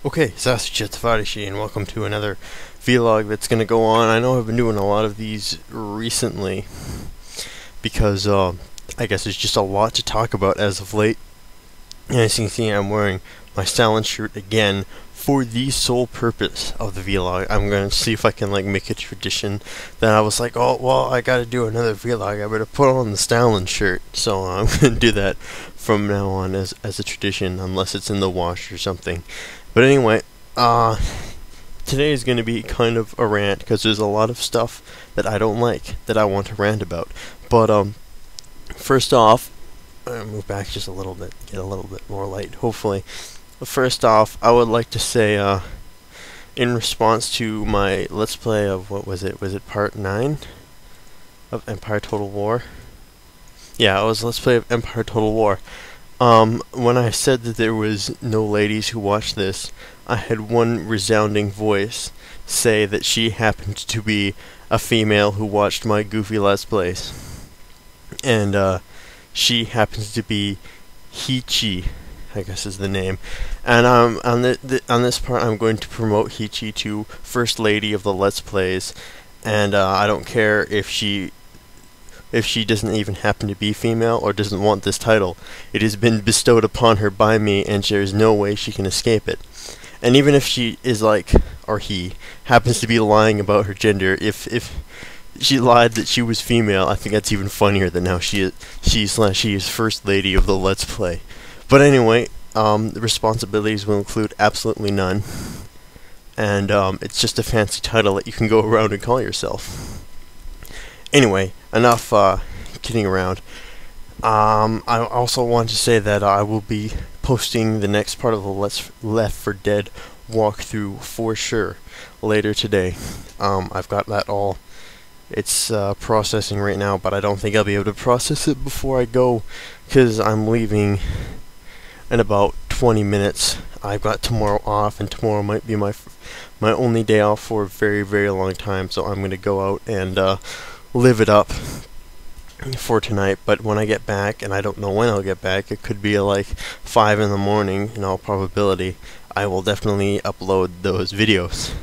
Okay, so that's JosefVStalin, and welcome to another vlog that's going to go on. I know I've been doing a lot of these recently because I guess there's just a lot to talk about as of late. And as you can see, I'm wearing my Stalin shirt again for the sole purpose of the vlog. I'm going to see if I can make a tradition that I was like, oh, well, I got to do another vlog. I better put on the Stalin shirt. So I'm going to do that from now on as a tradition, unless it's in the wash or something. But anyway, today is going to be kind of a rant because there's a lot of stuff that I don't like that I want to rant about. But first off, I'll move back just a little bit, get a little bit more light, hopefully. First off, I would like to say, in response to my Let's Play of, what was it? Was it part 9 of Empire Total War? Yeah, it was Let's Play of Empire Total War. When I said that there was no ladies who watched this, I had one resounding voice say that she happened to be a female who watched my goofy Let's Plays. And, she happens to be Hichi, I guess is the name. And, on this part, I'm going to promote Hichi to First Lady of the Let's Plays. And, I don't care if she doesn't even happen to be female or doesn't want this title. It has been bestowed upon her by me, and there's no way she can escape it. And even if she is or he, happens to be lying about her gender, if she lied that she was female, I think that's even funnier than how she is First Lady of the Let's Play. But anyway, the responsibilities will include absolutely none. And it's just a fancy title that you can go around and call yourself. Anyway, enough kidding around. I also want to say that I will be posting the next part of the Left 4 Dead walkthrough for sure later today. I've got that all. It's processing right now, but I don't think I'll be able to process it before I go, because I'm leaving in about 20 minutes. I've got tomorrow off, and tomorrow might be my only day off for a very, very long time, so I'm going to go out and live it up for tonight. But when I get back, and I don't know when I'll get back, it could be 5 in the morning in all probability, I will definitely upload those videos.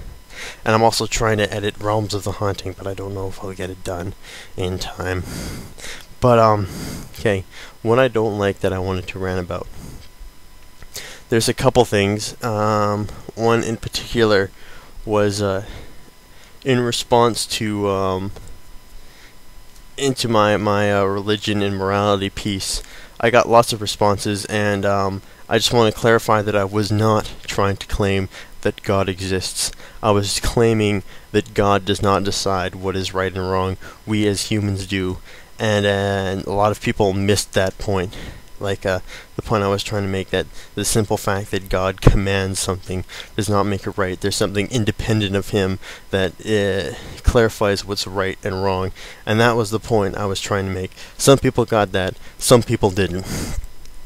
And I'm also trying to edit Realms of the Haunting, but I don't know if I'll get it done in time. But okay, what I don't like that I wanted to rant about. There's a couple things. One in particular was in response to into my religion and morality piece. I got lots of responses, and I just want to clarify that I was not trying to claim that God exists. I was claiming that God does not decide what is right and wrong. We as humans do, and a lot of people missed that point. The point I was trying to make, that the simple fact that God commands something does not make it right. There's something independent of Him that clarifies what's right and wrong, and that was the point I was trying to make. Some people got that, some people didn't.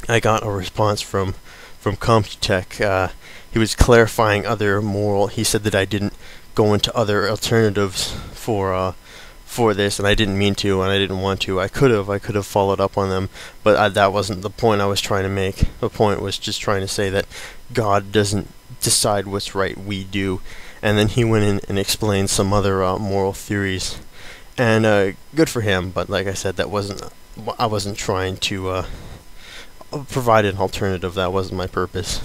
I got a response from Computech. He was clarifying other moral. He said that I didn't go into other alternatives for this, and I didn't mean to, and I didn't want to. I could have followed up on them, but that wasn't the point I was trying to make. The point was just trying to say that God doesn't decide what's right, we do. And then he went in and explained some other moral theories, and good for him. But like I said, I wasn't trying to provide an alternative. That wasn't my purpose.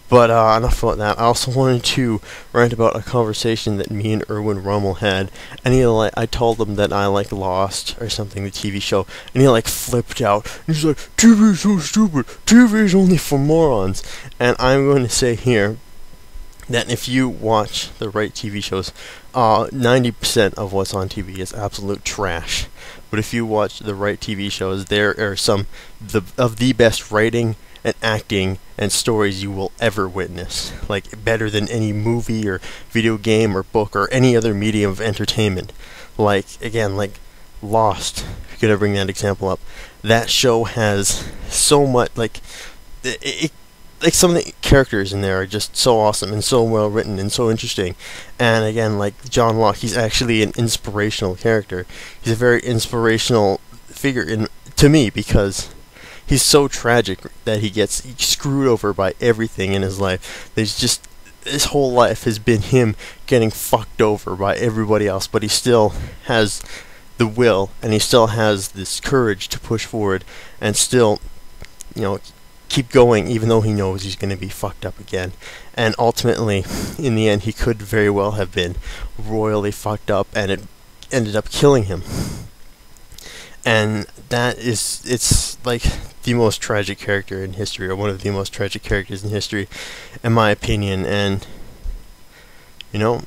But enough about that. I also wanted to rant about a conversation that me and Erwin Rommel had. And I told him that I Lost or something, the TV show, and he flipped out. And he's like, "TV is so stupid. TV is only for morons." And I'm going to say here that if you watch the right TV shows, 90% of what's on TV is absolute trash. But if you watch the right TV shows, there are some of the best writing and acting and stories you will ever witness. Like, better than any movie or video game or book or any other medium of entertainment. Like, again, like Lost, if you're gonna bring that example up. That show has so much, like, like some of the characters in there are just so awesome and so well written and so interesting. And again, like John Locke, he's actually an inspirational character. He's a very inspirational figure to me, because he's so tragic that he gets screwed over by everything in his life. There's just, his whole life has been him getting fucked over by everybody else, but he still has the will, and he still has this courage to push forward and still, you know, keep going, even though he knows he's going to be fucked up again. And ultimately, in the end, he could very well have been royally fucked up, and it ended up killing him. And that is, it's like the most tragic character in history, or one of the most tragic characters in history, in my opinion. And, you know,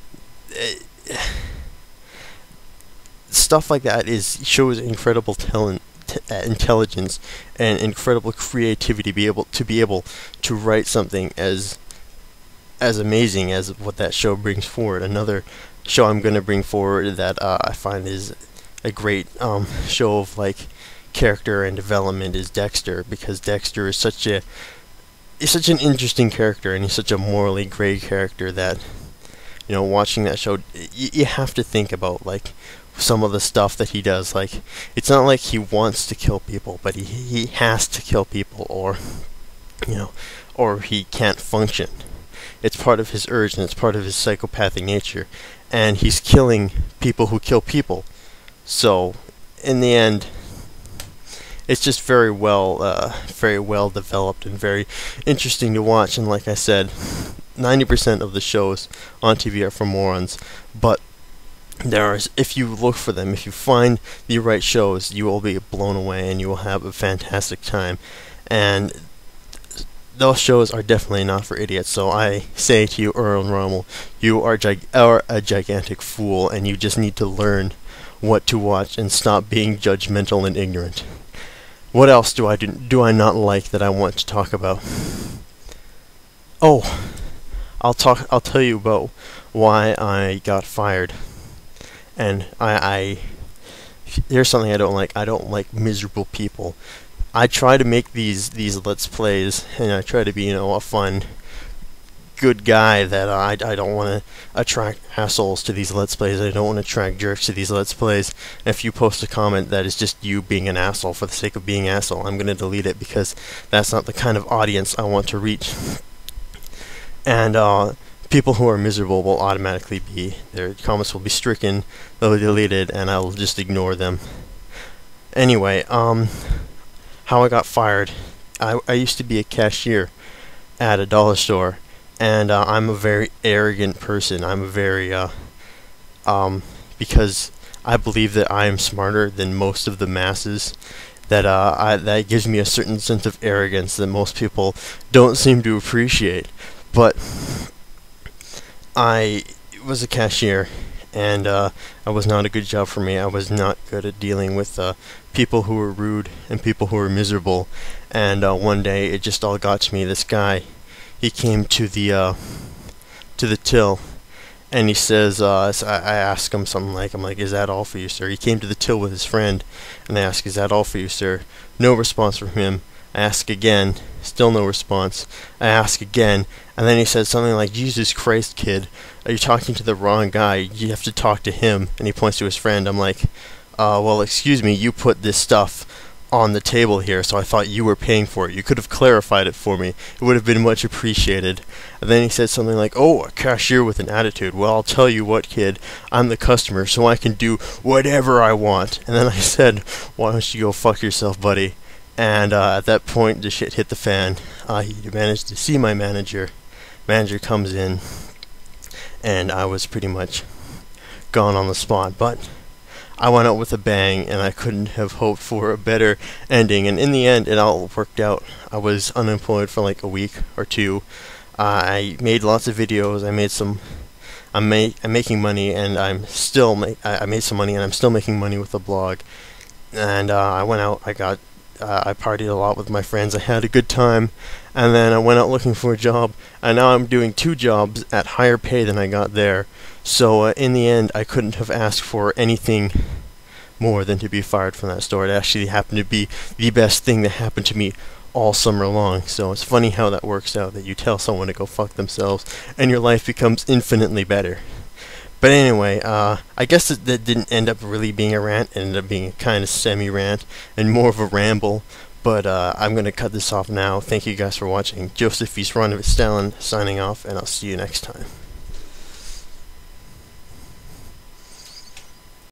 stuff like that shows incredible talent, intelligence, and incredible creativity to be able to write something as amazing as what that show brings forward. Another show I'm going to bring forward that I find is a great show of like character and development is Dexter, because Dexter is such an interesting character, and he's such a morally gray character that, you know, watching that show, you have to think about like some of the stuff that he does. Like, it's not like he wants to kill people, but he has to kill people, or, you know, or he can't function. It's part of his urge, and it's part of his psychopathic nature, and he's killing people who kill people. So in the end, it's just very well developed and very interesting to watch. And like I said, 90% of the shows on TV are for morons, but if you look for them, if you find the right shows, you will be blown away, and you will have a fantastic time. And those shows are definitely not for idiots. So I say to you, Earl and Rommel, you are a gigantic fool, and you just need to learn what to watch and stop being judgmental and ignorant. What else do I not like that I want to talk about? Oh, I'll tell you about why I got fired. And here's something I don't like. I don't like miserable people. I try to make these Let's Plays, and I try to be, you know, a fun, good guy that I don't want to attract assholes to these Let's Plays. I don't want to attract jerks to these Let's Plays. And if you post a comment that is just you being an asshole for the sake of being an asshole, I'm going to delete it, because that's not the kind of audience I want to reach. And people who are miserable will automatically their comments will be stricken, they'll be deleted, and I'll just ignore them. Anyway, how I got fired. I used to be a cashier at a dollar store, and I'm a very arrogant person. I'm a very because I believe that I am smarter than most of the masses, that gives me a certain sense of arrogance that most people don't seem to appreciate. But I was a cashier, and I was not a good job for me. I was not good at dealing with people who were rude and people who were miserable. And one day it just all got to me. This guy, he came to the till, and he says, I asked him something I'm like, is that all for you, sir? He came to the till with his friend, and I asked, is that all for you, sir? No response from him. I ask again, still no response. I ask again, and then he said something like, Jesus Christ, kid, are you talking to the wrong guy? You have to talk to him. And he points to his friend. I'm like, well, excuse me, you put this stuff on the table here, so I thought you were paying for it. You could have clarified it for me. It would have been much appreciated. And then he said something like, oh, a cashier with an attitude. Well, I'll tell you what, kid, I'm the customer, so I can do whatever I want. And then I said, why don't you go fuck yourself, buddy? And at that point, the shit hit the fan. He managed to see my manager. Manager comes in, and I was pretty much gone on the spot. But I went out with a bang, and I couldn't have hoped for a better ending. And in the end, it all worked out. I was unemployed for like a week or two. I made lots of videos. I'm making money, and I made some money, and I'm still making money with the blog. And I went out. I got I partied a lot with my friends. I had a good time, and then I went out looking for a job, and now I'm doing 2 jobs at higher pay than I got there. So in the end, I couldn't have asked for anything more than to be fired from that store. It actually happened to be the best thing that happened to me all summer long. So it's funny how that works out, that you tell someone to go fuck themselves and your life becomes infinitely better. But anyway, I guess that didn't end up really being a rant. It ended up being a kind of semi-rant and more of a ramble. But I'm going to cut this off now. Thank you guys for watching. JosefVStalin signing off, and I'll see you next time.